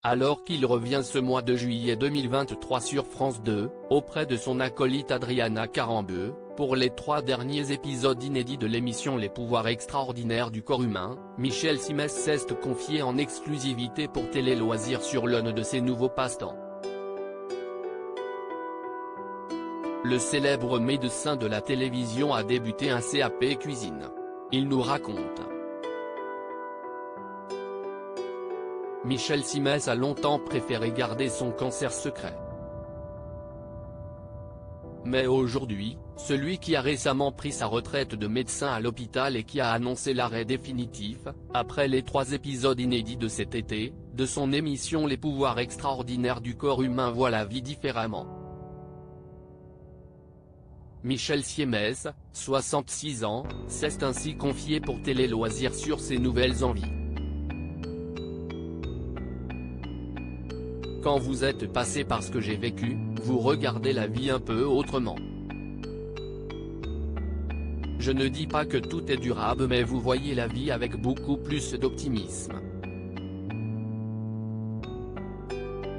alors qu'il revient ce mois de juillet 2023 sur France 2, auprès de son acolyte Adriana Carambeu, pour les 3 derniers épisodes inédits de l'émission Les pouvoirs extraordinaires du corps humain. Michel Simès s'est confié en exclusivité pour Télé Loisirs sur l'un de ses nouveaux passe-temps. Le célèbre médecin de la télévision a débuté un CAP cuisine. Il nous raconte. Michel Simès a longtemps préféré garder son cancer secret. Mais aujourd'hui, celui qui a récemment pris sa retraite de médecin à l'hôpital et qui a annoncé l'arrêt définitif, après les 3 épisodes inédits de cet été, de son émission Les pouvoirs extraordinaires du corps humain voit la vie différemment. Michel Simès, 66 ans, s'est ainsi confié pour Télé Loisirs sur ses nouvelles envies. Quand vous êtes passé par ce que j'ai vécu, vous regardez la vie un peu autrement. Je ne dis pas que tout est durable, mais vous voyez la vie avec beaucoup plus d'optimisme.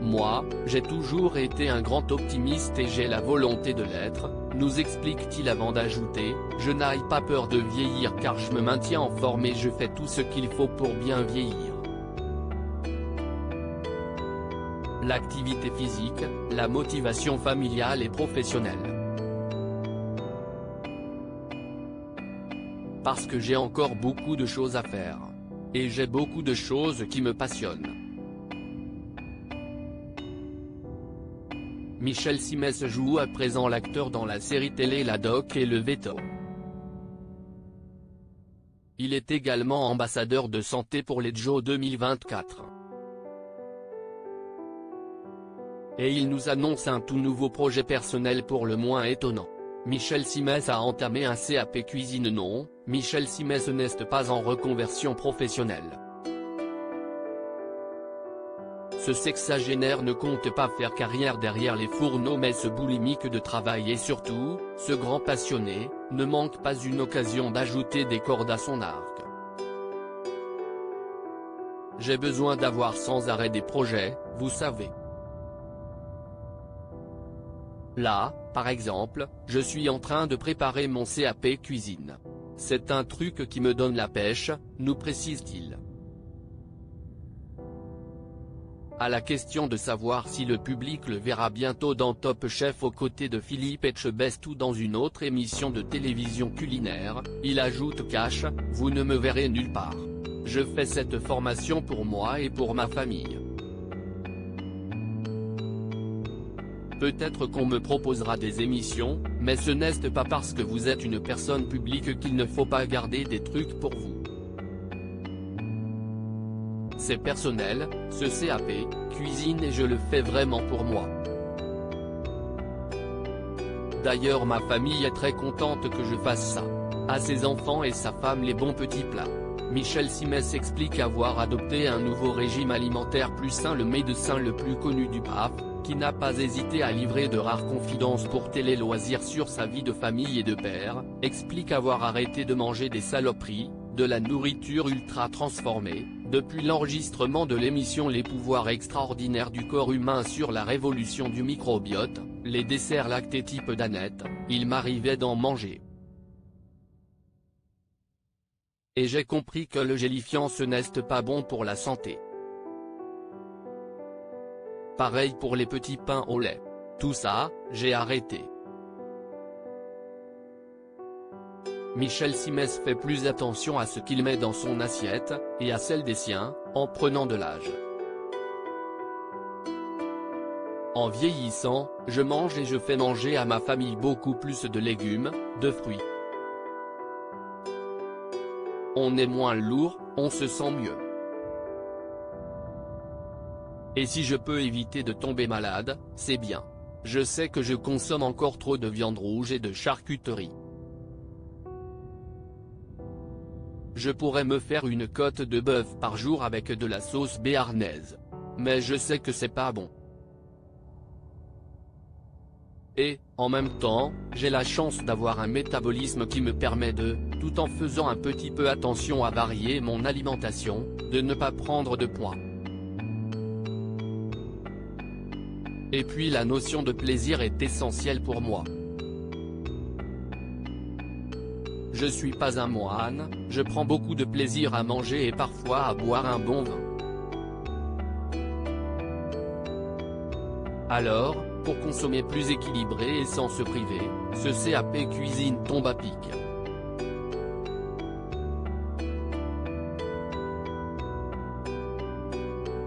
Moi, j'ai toujours été un grand optimiste et j'ai la volonté de l'être, nous explique-t-il avant d'ajouter, je n'ai pas peur de vieillir car je me maintiens en forme et je fais tout ce qu'il faut pour bien vieillir. L'activité physique, la motivation familiale et professionnelle. Parce que j'ai encore beaucoup de choses à faire. Et j'ai beaucoup de choses qui me passionnent. Michel Simès joue à présent l'acteur dans la série télé La Doc et le Veto. Il est également ambassadeur de santé pour les JO 2024. Et il nous annonce un tout nouveau projet personnel pour le moins étonnant. Michel Simès a entamé un CAP cuisine. Non, Michel Simès n'est pas en reconversion professionnelle. Ce sexagénaire ne compte pas faire carrière derrière les fourneaux mais ce boulimique de travail et surtout, ce grand passionné, ne manque pas une occasion d'ajouter des cordes à son arc. J'ai besoin d'avoir sans arrêt des projets, vous savez. Là, par exemple, je suis en train de préparer mon CAP cuisine. C'est un truc qui me donne la pêche, nous précise-t-il. À la question de savoir si le public le verra bientôt dans Top Chef aux côtés de Philippe Etchebest ou dans une autre émission de télévision culinaire, il ajoute cash, vous ne me verrez nulle part. Je fais cette formation pour moi et pour ma famille. Peut-être qu'on me proposera des émissions, mais ce n'est pas parce que vous êtes une personne publique qu'il ne faut pas garder des trucs pour vous. C'est personnel, ce CAP, cuisine et je le fais vraiment pour moi. D'ailleurs ma famille est très contente que je fasse ça. À ses enfants et sa femme les bons petits plats. Michel Simès explique avoir adopté un nouveau régime alimentaire plus sain. Le médecin le plus connu du PAF, qui n'a pas hésité à livrer de rares confidences pour Télé Loisirs sur sa vie de famille et de père, explique avoir arrêté de manger des saloperies, de la nourriture ultra transformée, depuis l'enregistrement de l'émission Les pouvoirs extraordinaires du corps humain sur la révolution du microbiote, les desserts lactés type Danette, il m'arrivait d'en manger. Et j'ai compris que le gélifiant ce n'est pas bon pour la santé. Pareil pour les petits pains au lait. Tout ça, j'ai arrêté. Michel Simès fait plus attention à ce qu'il met dans son assiette, et à celle des siens, en prenant de l'âge. En vieillissant, je mange et je fais manger à ma famille beaucoup plus de légumes, de fruits. On est moins lourd, on se sent mieux. Et si je peux éviter de tomber malade, c'est bien. Je sais que je consomme encore trop de viande rouge et de charcuterie. Je pourrais me faire une côte de bœuf par jour avec de la sauce béarnaise. Mais je sais que c'est pas bon. Et, en même temps, j'ai la chance d'avoir un métabolisme qui me permet de, tout en faisant un petit peu attention à varier mon alimentation, de ne pas prendre de poids. Et puis la notion de plaisir est essentielle pour moi. Je suis pas un moine, je prends beaucoup de plaisir à manger et parfois à boire un bon vin. Alors, pour consommer plus équilibré et sans se priver, ce CAP cuisine tombe à pic.